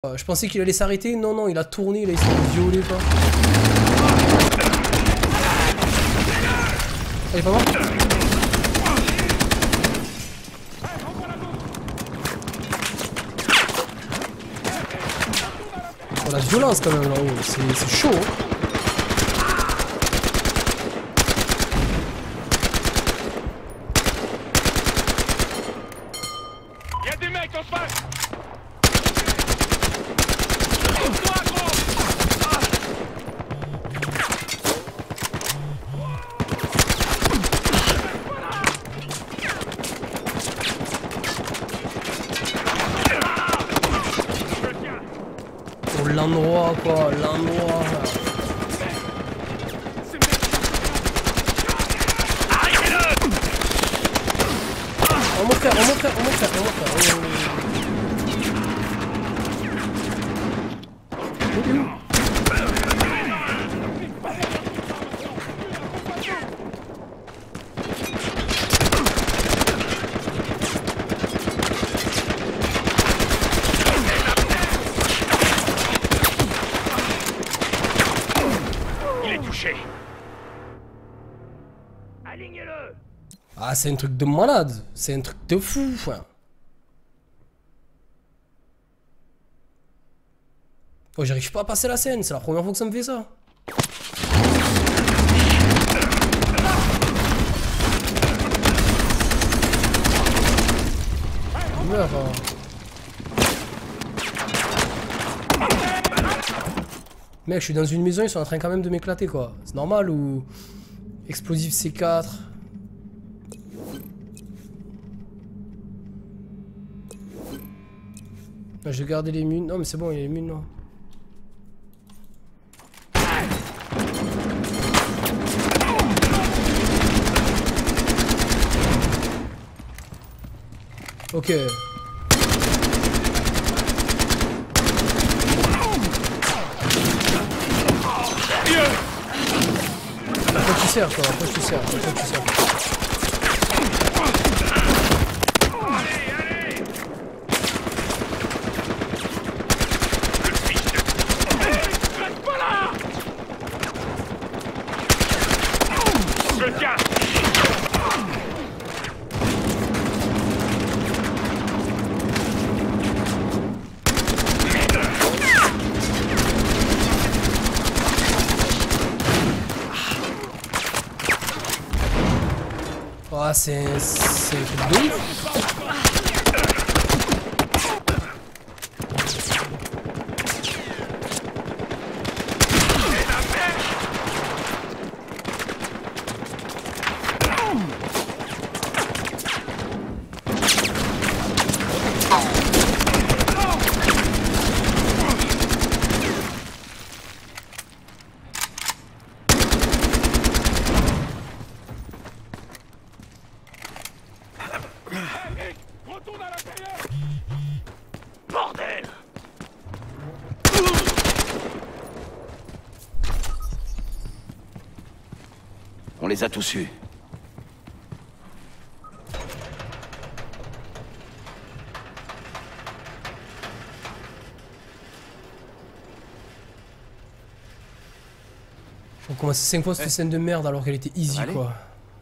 Je pensais qu'il allait s'arrêter. Non, non, il a tourné, là, il s'est violé, quoi. Elle est pas morte? Oh, la violence, quand même, là-haut. C'est chaud, hein. L'endroit quoi, l'endroit. Oh mon frère, oh mon frère, oh mon frère, oh mon frère. Ah, c'est un truc de malade, c'est un truc de fou. Oh, j'arrive pas à passer la scène, c'est la première fois que ça me fait ça. Meurs. Mec, je suis dans une maison, ils sont en train quand même de m'éclater quoi. C'est normal ou... Explosif C4. Ah, j'ai gardé les munes. Non mais c'est bon, il y a les munes là. Ok. À quoi tu sers toi? À quoi tu sers? À quoi tu sers? Ah, c'est un truc de ouf. On les a tous eus. On commence 5 fois cette scène de merde alors qu'elle était easy quoi.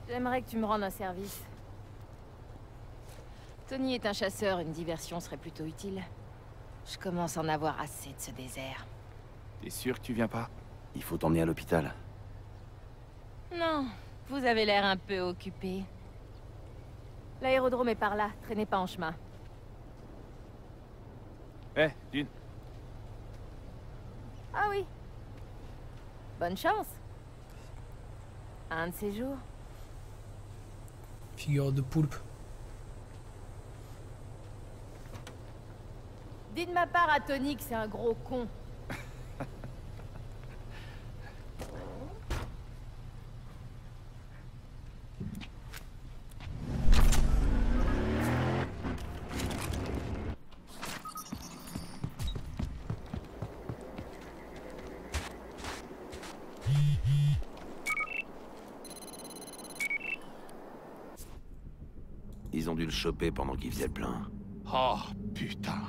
J'aimerais que tu me rendes un service. Tony est un chasseur, une diversion serait plutôt utile. Je commence à en avoir assez de ce désert. T'es sûr que tu viens pas? Il faut t'emmener à l'hôpital. Non, vous avez l'air un peu occupé. L'aérodrome est par là, traînez pas en chemin. Eh, Dune. Ah oui. Bonne chance. Un de ces jours. Figure de poulpe. Dis de ma part à Tony que c'est un gros con. Ils ont dû le choper pendant qu'il faisait le plein. Oh, putain.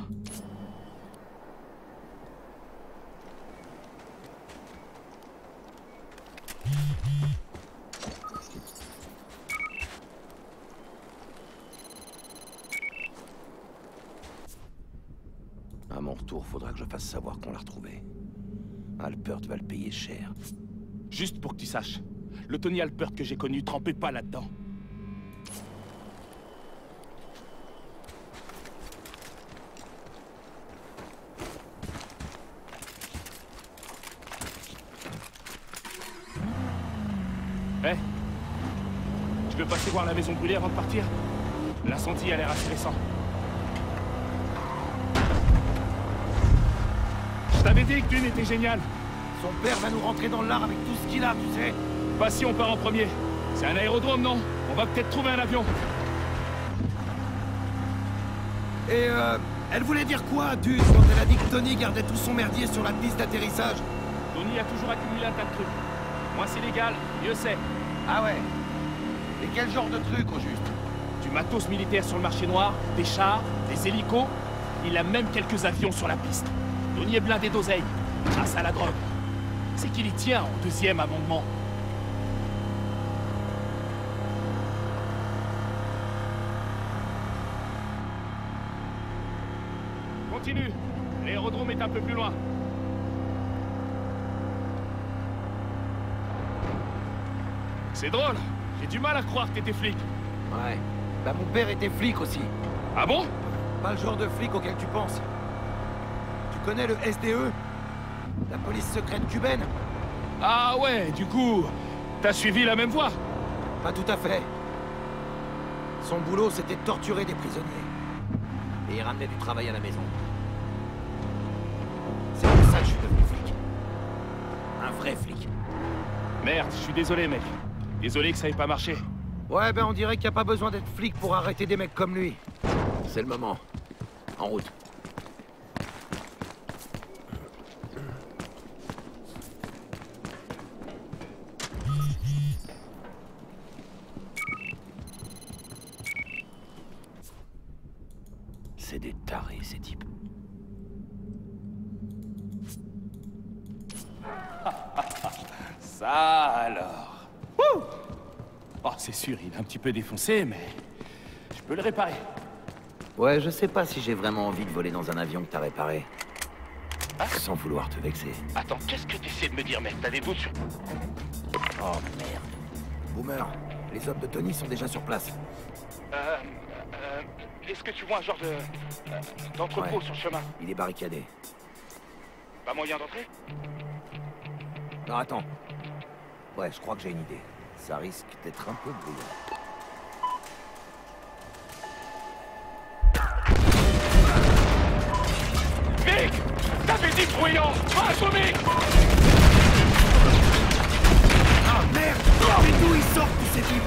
mon retour, faudra que je fasse savoir qu'on l'a retrouvé. Alpert va le payer cher. Juste pour que tu saches, le Tony Alpert que j'ai connu trempait pas là-dedans. Eh, tu veux passer voir la maison brûlée avant de partir? L'incendie a l'air assez récent. Je t'avais dit que Dune était génial. Son père va nous rentrer dans l'art avec tout ce qu'il a, tu sais. Pas si on part en premier. C'est un aérodrome, non? On va peut-être trouver un avion. Et elle voulait dire quoi, Dune, quand elle a dit que Tony gardait tout son merdier sur la piste d'atterrissage? Tony a toujours accumulé un tas de trucs. Moins c'est légal, mieux c'est. Ah ouais. Et quel genre de truc, au juste? Du matos militaire sur le marché noir, des chars, des hélicos. Il a même quelques avions sur la piste. Tony est blindé d'oseille, grâce à la drogue. C'est qu'il y tient au deuxième amendement. Continue. L'aérodrome est un peu plus loin. C'est drôle. J'ai du mal à croire que t'étais flic. Ouais. Bah mon père était flic aussi. Ah bon? Pas le genre de flic auquel tu penses. Tu connais le SDE? La police secrète cubaine? Ah ouais, du coup, t'as suivi la même voie? Pas tout à fait. Son boulot, c'était de torturer des prisonniers. Et il ramenait du travail à la maison. C'est pour ça que je suis devenu flic. Un vrai flic. Merde, je suis désolé, mec. Désolé que ça ait pas marché. Ouais, ben on dirait qu'il n'y a pas besoin d'être flic pour arrêter des mecs comme lui. C'est le moment. En route. C'est des tarés, ces types. Ça alors. Wouh! Oh, c'est sûr, il est un petit peu défoncé, mais je peux le réparer. Ouais, je sais pas si j'ai vraiment envie de voler dans un avion que t'as réparé. Hein? Sans vouloir te vexer. Attends, qu'est-ce que t'essaies de me dire, mec? T'as des doutes sur... Oh merde. Boomer, les hommes de Tony sont déjà sur place. Est-ce que tu vois un genre de... d'entrepôt Ouais. sur le chemin? Il est barricadé. Pas moyen d'entrer? Non, attends. Ouais, je crois que j'ai une idée. Ça risque d'être un peu bruyant. Mick! T'avais dit bruyant! Pas atomique! Ah merde! Mais d'où ils sortent tous ces types?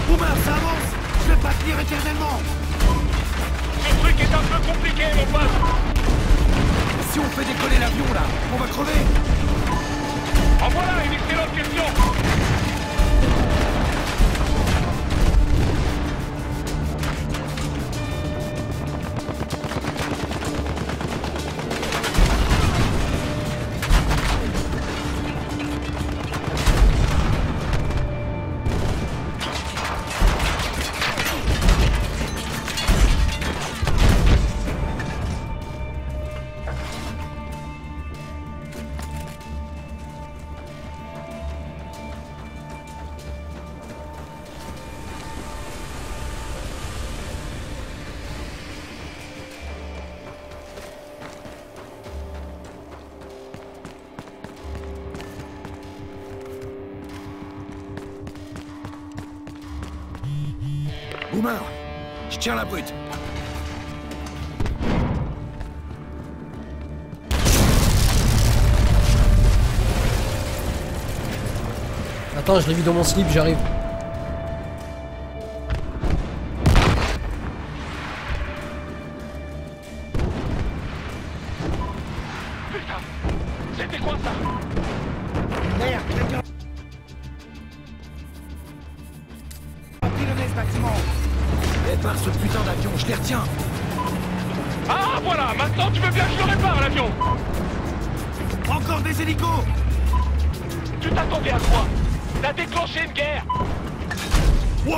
Boomer, ça avance! Je vais pas tenir éternellement! Ce truc est un peu compliqué, mon pote! Si on fait décoller l'avion là, on va crever! En voilà une excellente question! Boomer, je tiens la brute. Attends, je l'ai vu dans mon slip, j'arrive. Putain! C'était quoi ça? Merde, quelqu'un... Pilonner ce bâtiment. Répare ce putain d'avion, je les retiens. Ah voilà! Maintenant tu veux bien que je le répare, l'avion! encore des hélicos! Tu t'attendais à quoi? T'as déclenché une guerre! Wow!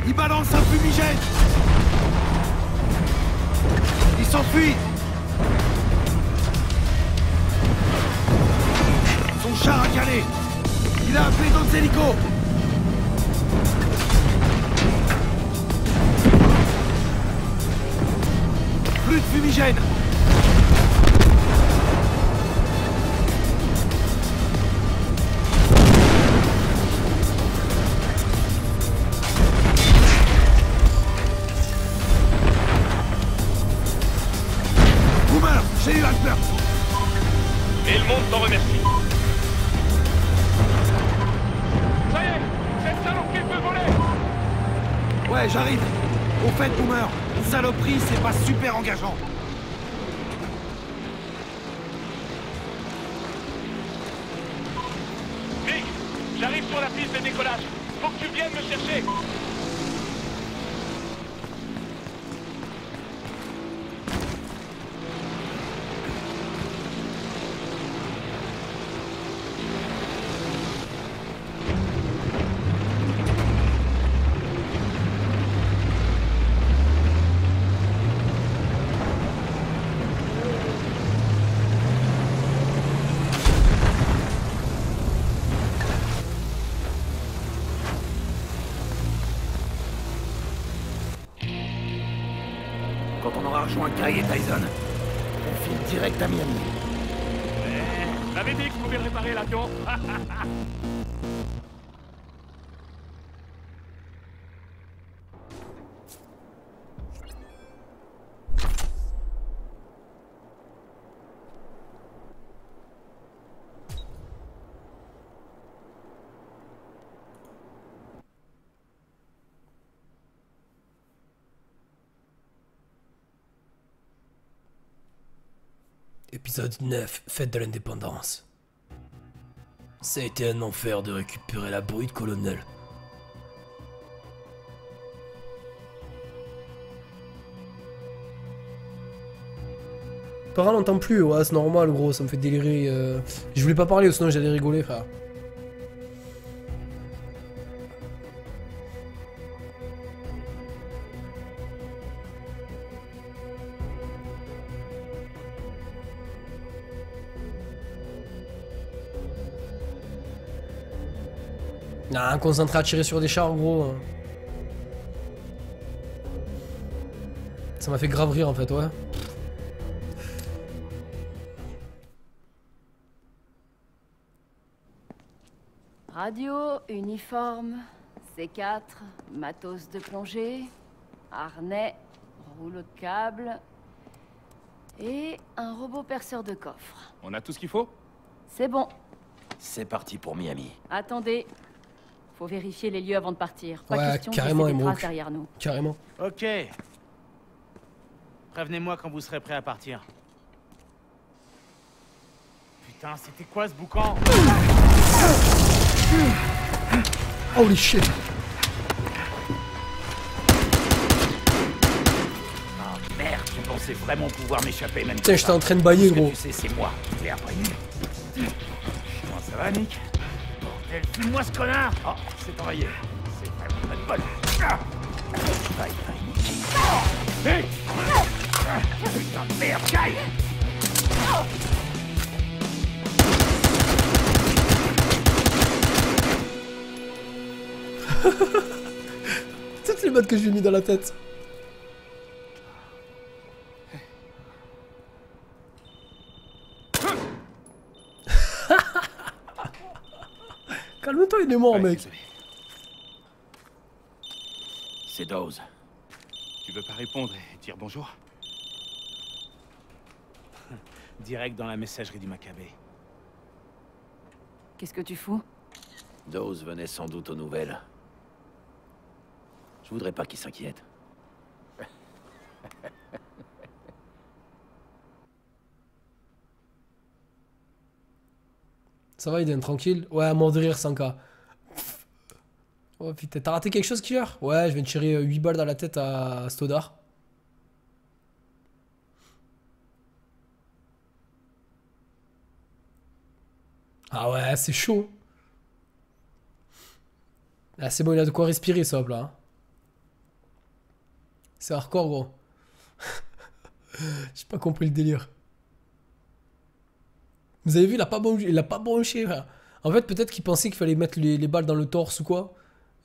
Il balance un fumigène! Il s'enfuit! Son char a calé! Il a appelé d'autres hélicos! Plus de fumigène! Boomer, j'ai eu Alpert! Et le monde t'en remercie. Ça y est, cette saloperie peut voler! Ouais, j'arrive. Au fait, Boomer, saloperie, c'est pas super engageant. Rick, j'arrive sur la piste de décollage. Faut que tu viennes me chercher. Quand on aura rejoint Kai et Tyson, on file direct à Miami. J'avais dit que je pouvais réparer l'avion. Épisode 9, Fête de l'Indépendance. Ça a été un enfer de récupérer la brute, colonel. Parle, on n'entend plus, ouais, c'est normal, gros, ça me fait délirer. Je voulais pas parler, sinon j'allais rigoler, frère. Ah, concentré à tirer sur des chars, gros. Ça m'a fait grave rire, en fait, ouais. Radio, uniforme, C4, matos de plongée, harnais, rouleau de câble et un robot perceur de coffre. On a tout ce qu'il faut? C'est bon. C'est parti pour Miami. Attendez. Faut vérifier les lieux avant de partir. Pas Ouais, question de carrément, laisser des Emmerich. traces derrière nous. Carrément. Ok. Prévenez-moi quand vous serez prêt à partir. Putain, c'était quoi ce boucan? Holy shit. Ah merde, tu pensais vraiment pouvoir m'échapper même. Putain, j'étais en train de bailler, Ce que gros. tu sais, c'est moi. Et après lui. Comment ça va, Nick? Bordel, fume-moi ce connard! Oh, c'est enrayé. C'est vraiment pas de bol. Ah bye bye, Nick. Hey putain de merde, Kai! C'est les bottes que je lui ai mis dans la tête. Calme-toi, il est mort, mec. Désolé. C'est Dawes. Tu veux pas répondre et dire bonjour? Direct dans la messagerie du Maccabée. Qu'est-ce que tu fous? Dawes venait sans doute aux nouvelles. Je voudrais pas qu'il s'inquiète. Ça va, Eden, tranquille? Ouais, mort de rire, 100K. Oh putain, t'as raté quelque chose, Killer? Ouais, je viens de tirer 8 balles dans la tête à Stodar. Ah ouais, c'est chaud. Ah, c'est bon, il a de quoi respirer, ce hop là. Hein. C'est hardcore, gros. J'ai pas compris le délire. Vous avez vu, il a pas bronché, frère. En fait, peut-être qu'il pensait qu'il fallait mettre les balles dans le torse ou quoi.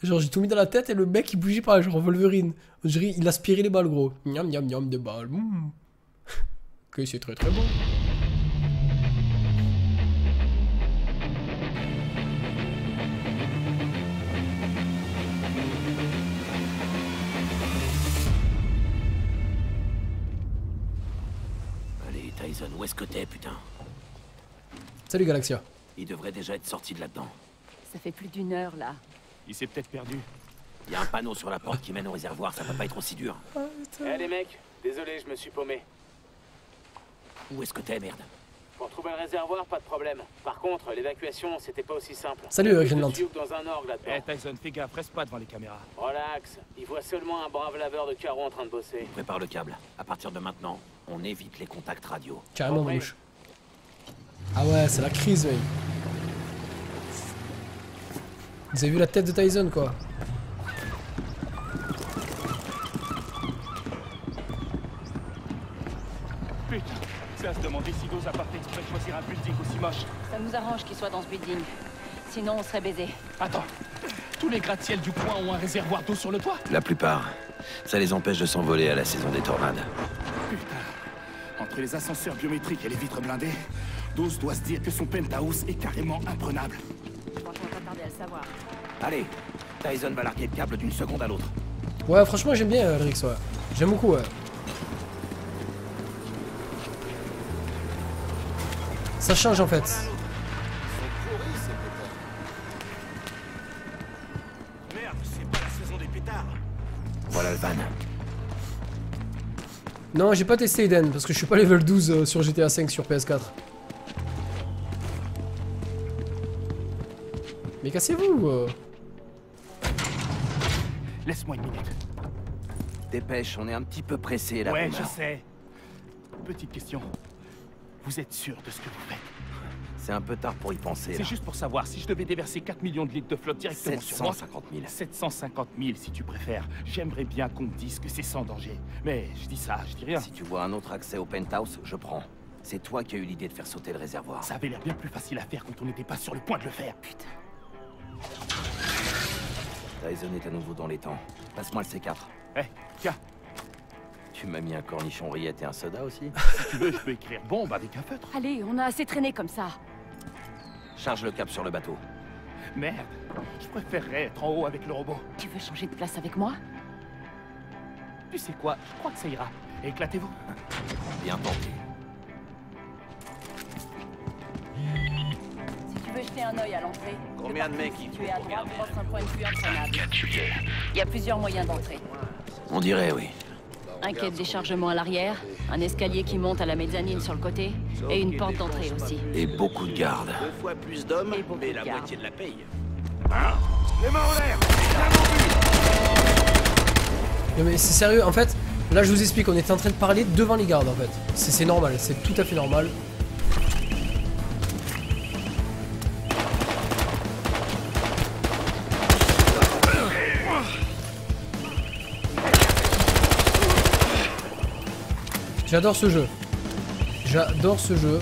Genre, j'ai tout mis dans la tête et le mec, il bougeait pas, genre Wolverine. On dirait, il aspirait les balles, gros. Miam, miam, miam, des balles. Ok, c'est très très bon. Allez, Tyson, où est-ce que t'es, putain? Salut, Galaxia. Il devrait déjà être sorti de là-dedans. Ça fait plus d'1 heure, là. Il s'est peut-être perdu. Il y a un panneau sur la porte qui mène au réservoir, ça va pas être aussi dur. Eh les mecs, désolé, je me suis paumé. Où est-ce que t'es, merde? Pour trouver le réservoir, pas de problème. Par contre, l'évacuation, c'était pas aussi simple. Salut, Greenland. Je suis dans un orgue là-dedans. Eh Tyson, fais gaffe, reste pas devant les caméras. Relax, il voit seulement un brave laveur de carreaux en train de bosser. Prépare le câble. À partir de maintenant, on évite les contacts radio. Carrément, Compris. bouche. Ah ouais, c'est la crise, mec. Vous avez vu la tête de Tyson, quoi. Putain, c'est à se demander si Dawes a pas fait exprès de choisir un building aussi moche. Ça nous arrange qu'il soit dans ce building. Sinon, on serait baisés. Attends, tous les gratte-ciels du coin ont un réservoir d'eau sur le toit? La plupart. Ça les empêche de s'envoler à la saison des tornades. Putain, entre les ascenseurs biométriques et les vitres blindées, Dawes doit se dire que son penthouse est carrément imprenable. Je crois qu'on va pas tarder à le savoir. Allez, Tyson va larguer le câble d'une seconde à l'autre. Ouais, franchement, j'aime bien Rix, ouais. J'aime beaucoup, ouais. Ça change, en fait. Merde, c'est pas la saison des pétards. Voilà le van. Non, j'ai pas testé Eden, parce que je suis pas level 12 sur GTA 5 sur PS4. Mais cassez-vous Laisse-moi une minute. Dépêche, on est un petit peu pressé là. Ouais, Boomer. je sais. Petite question. Vous êtes sûr de ce que vous faites? C'est un peu tard pour y penser. C'est Là. juste pour savoir si je devais déverser 4 millions de litres de flotte directement sur moi. 750 000. 750 000 si tu préfères. J'aimerais bien qu'on me dise que c'est sans danger. Mais je dis ça, je dis rien. Si tu vois un autre accès au penthouse, je prends. C'est toi qui as eu l'idée de faire sauter le réservoir. Ça avait l'air bien plus facile à faire quand on n'était pas sur le point de le faire. Putain. Tyson est à nouveau dans les temps. Passe-moi le C4. Eh, tiens, Tu m'as mis un cornichon rillette et un soda aussi? si tu veux, je peux écrire bombe avec un feutre. Allez, on a assez traîné comme ça. Charge le câble sur le bateau. Merde, je préférerais être en haut avec le robot. Tu veux changer de place avec moi? Tu sais quoi, je crois que ça ira. Éclatez-vous. Bien tenté. Si tu veux jeter un œil à l'entrée. Combien de mecs Tu es à droite, offre un point de vue imprenable. Il y a plusieurs moyens d'entrer. On dirait, oui. Un quai de déchargement à l'arrière, un escalier qui monte à la mezzanine sur le côté, et une porte d'entrée aussi. Et beaucoup de gardes. 2 fois plus d'hommes, Et beaucoup mais de la gardes. moitié de la paye. Non mais c'est sérieux, en fait, là je vous explique, on était en train de parler devant les gardes en fait. C'est normal, c'est tout à fait normal. J'adore ce jeu. J'adore ce jeu.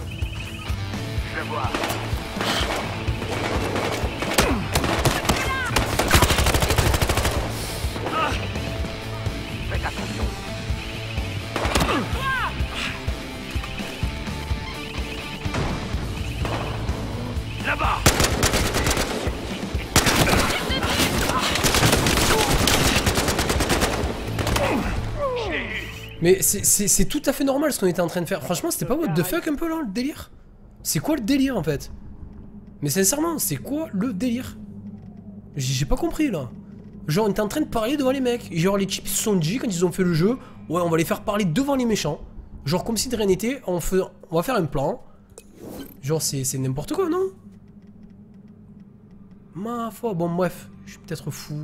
Faites attention. Là-bas. Mais c'est tout à fait normal ce qu'on était en train de faire. Franchement, c'était pas what the fuck un peu là, le délire? C'est quoi le délire en fait? Mais sincèrement, c'est quoi le délire? J'ai pas compris là. Genre on était en train de parler devant les mecs. Genre l'équipe se sont dit quand ils ont fait le jeu, ouais on va les faire parler devant les méchants. Genre comme si de rien n'était, on va faire un plan. Genre c'est n'importe quoi non? Ma foi, bon bref, je suis peut-être fou.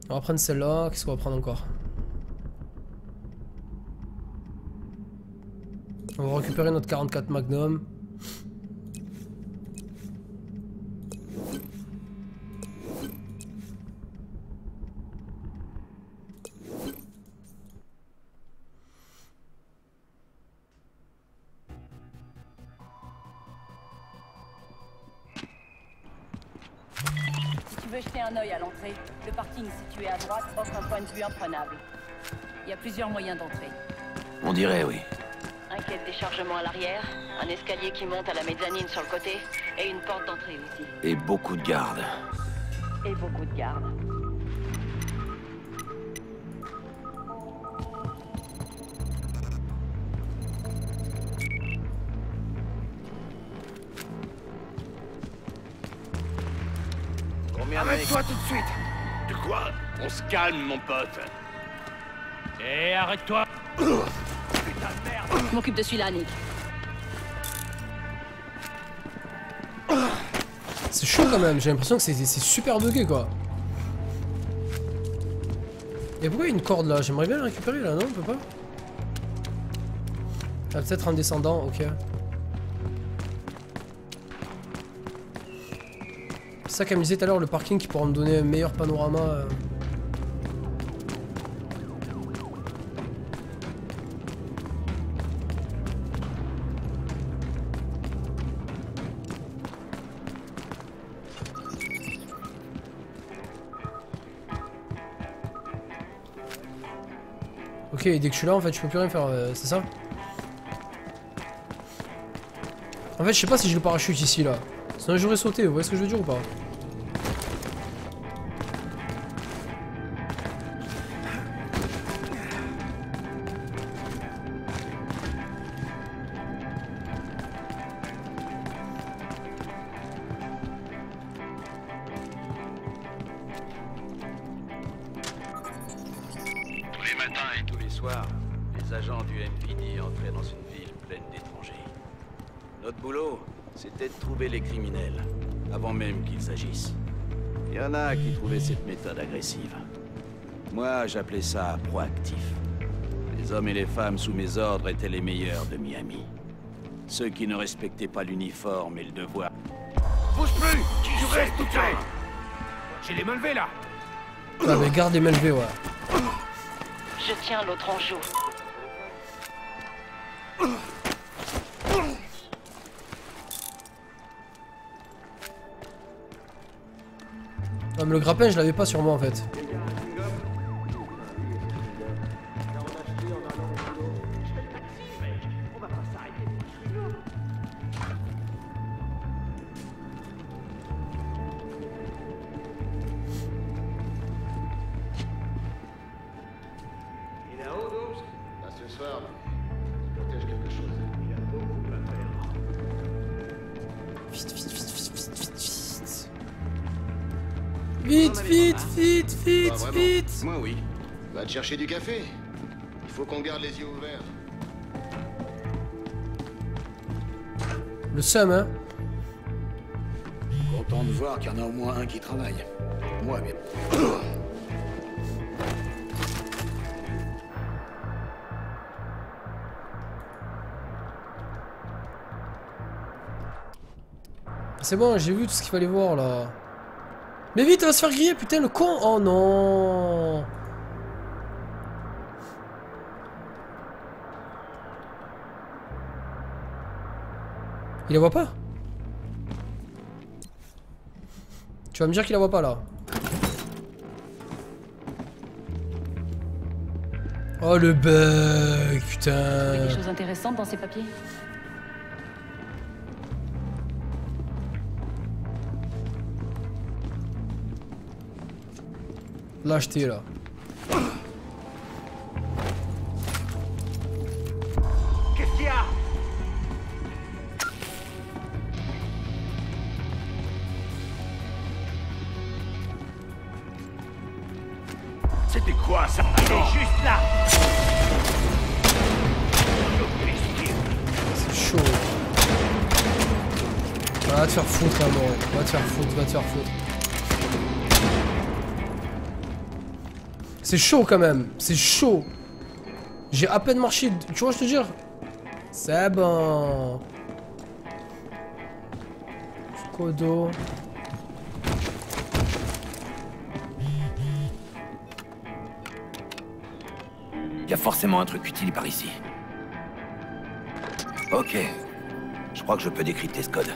On va prendre celle-là, qu'est-ce qu'on va prendre encore? On va récupérer notre 44 Magnum. Si tu veux jeter un œil à l'entrée, le parking situé à droite offre un point de vue imprenable. Il y a plusieurs moyens d'entrée. On dirait, oui. Un quai de déchargement à l'arrière, un escalier qui monte à la mezzanine sur le côté, et une porte d'entrée aussi. Et beaucoup de gardes. Et beaucoup de gardes. Combien Arrête-toi tout de suite. De quoi? On se calme, mon pote. Et arrête-toi. Je m'occupe de celui-là, Nick. C'est chaud quand même, j'ai l'impression que c'est super bugué quoi. Et pourquoi il y a une corde là? J'aimerais bien la récupérer là, non? On peut pas? Ah, peut-être en descendant, ok. C'est ça qu'elle me disait tout à l'heure, le parking qui pourra me donner un meilleur panorama. Ok, dès que je suis là, en fait, je peux plus rien faire, c'est ça? En fait, je sais pas si j'ai le parachute ici, là. Sinon, j'aurais sauté, vous voyez ce que je veux dire ou pas? Tous les matins et tous les soirs, les agents du MPD entraient dans une ville pleine d'étrangers. Notre boulot, c'était de trouver les criminels, avant même qu'ils agissent. Il y en a qui trouvaient cette méthode agressive. Moi, j'appelais ça proactif. Les hommes et les femmes sous mes ordres étaient les meilleurs de Miami. Ceux qui ne respectaient pas l'uniforme et le devoir. Bouge plus. Tu restes tout près. J'ai les mains levées là. Ah, mais garde les mains levées, ouais. Je tiens l'autre en joue. Ah, mais le grappin, je l'avais pas sur moi en fait. Vite, vite, vite, vite, Pas vraiment. vite. Moi, oui. Va te chercher du café. Il faut qu'on garde les yeux ouverts. Le seum, hein. Content de voir qu'il y en a au moins un qui travaille. Moi, bien. C'est bon, j'ai vu tout ce qu'il fallait voir là. Mais vite, elle va se faire griller, putain, le con. Oh non. Il la voit pas? Tu vas me dire qu'il la voit pas là? Oh le bug, putain. Des choses intéressantes dans ces papiers? Lâcheté là. Qu'est-ce qu'il y a? C'est quoi ça? Il est juste là. C'est chaud. Va te faire foutre, là, bon. Va te faire foutre, va te faire foutre. C'est chaud quand même, c'est chaud. J'ai à peine marché, tu vois, je te dire. C'est bon. Kodo. Il y a forcément un truc utile par ici. Ok. Je crois que je peux décrypter ce code.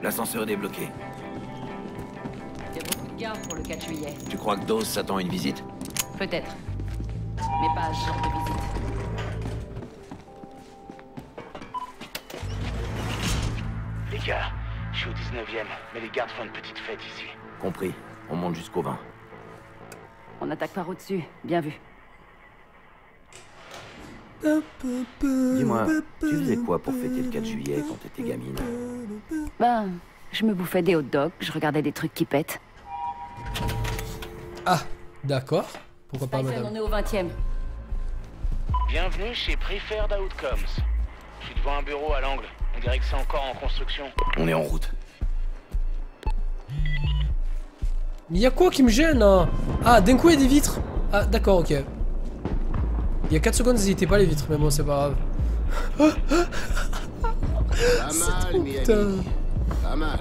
L'ascenseur est débloqué. Il y a beaucoup de gardes pour le 4 juillet. Tu crois que Dawes s'attend à une visite? Peut-être. Mais pas à ce genre de visite. Les gars, je suis au 19e, mais les gardes font une petite fête ici. Compris. On monte jusqu'au 20. On attaque par au-dessus. Bien vu. Dis-moi, tu faisais quoi pour fêter le 4 juillet quand t'étais gamine? Ben, je me bouffais des hot dogs, je regardais des trucs qui pètent. Ah, d'accord. Pourquoi pas, Tyson, madame? on est au 20e. Bienvenue chez Preferred Outcomes. Je suis devant un bureau à l'angle. On dirait que c'est encore en construction. On est en route. Mais y a quoi qui me gêne hein? Ah, d'un coup il y a des vitres. Ah, d'accord, ok. Il y a 4 secondes, n'hésitez pas les vitres, mais bon, c'est pas grave. Pas mal, Miami. Pas mal.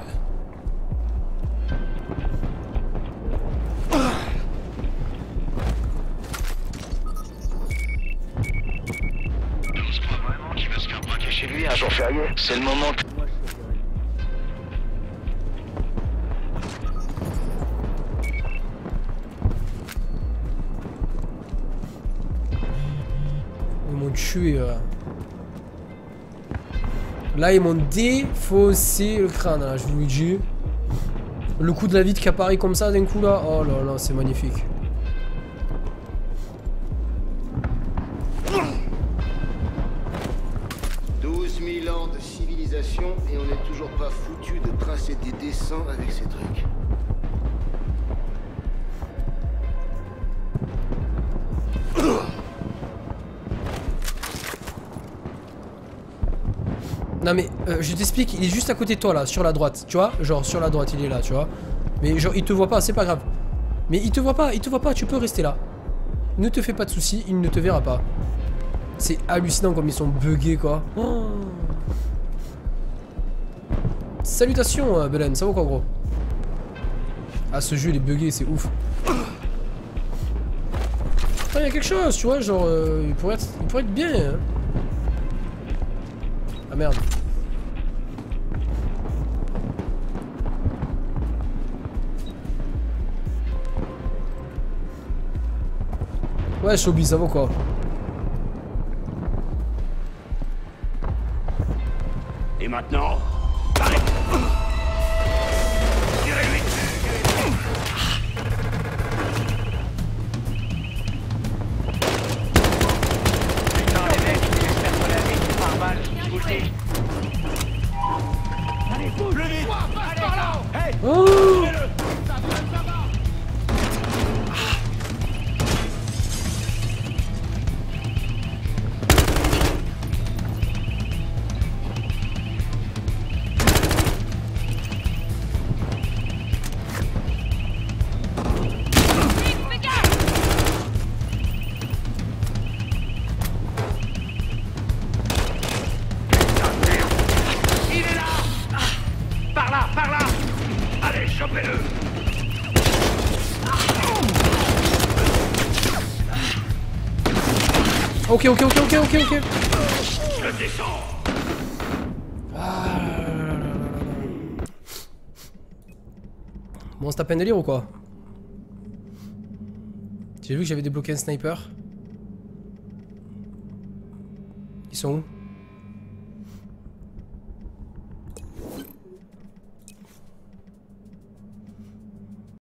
Je crois vraiment qu'il va se faire braquer chez lui un jour férié. C'est le moment que... Ils m'ont tué. Là, ils m'ont défaussé le crâne, là, je vous le dis. Le coup de la vitre qui apparaît comme ça d'un coup là. Oh là là, c'est magnifique. Ans de civilisation et on n'est toujours pas foutu de tracer des dessins avec ces trucs. Non mais je t'explique, il est juste à côté de toi là, sur la droite, tu vois, genre sur la droite il est là, tu vois. Mais genre il te voit pas, c'est pas grave. Mais il te voit pas, tu peux rester là. Ne te fais pas de soucis, il ne te verra pas. C'est hallucinant comme ils sont buggés quoi. Oh. Salutations Belen, ça va quoi gros? Ah ce jeu il est buggé, c'est ouf. Il y a quelque chose, tu vois, genre il pourrait être bien. Hein. Ah merde. Ouais Shobi, ça va quoi? Et maintenant, arrête. Tirez-lui. Putain les mecs, j'espère que la vie c'est pas un mal, je vous le dis. Allez, bouge le vite. Passe par là. Hey, Oh. Ok. je descends. Bon, on se tape un délire ou quoi? J'ai vu que j'avais débloqué un sniper. Ils sont où?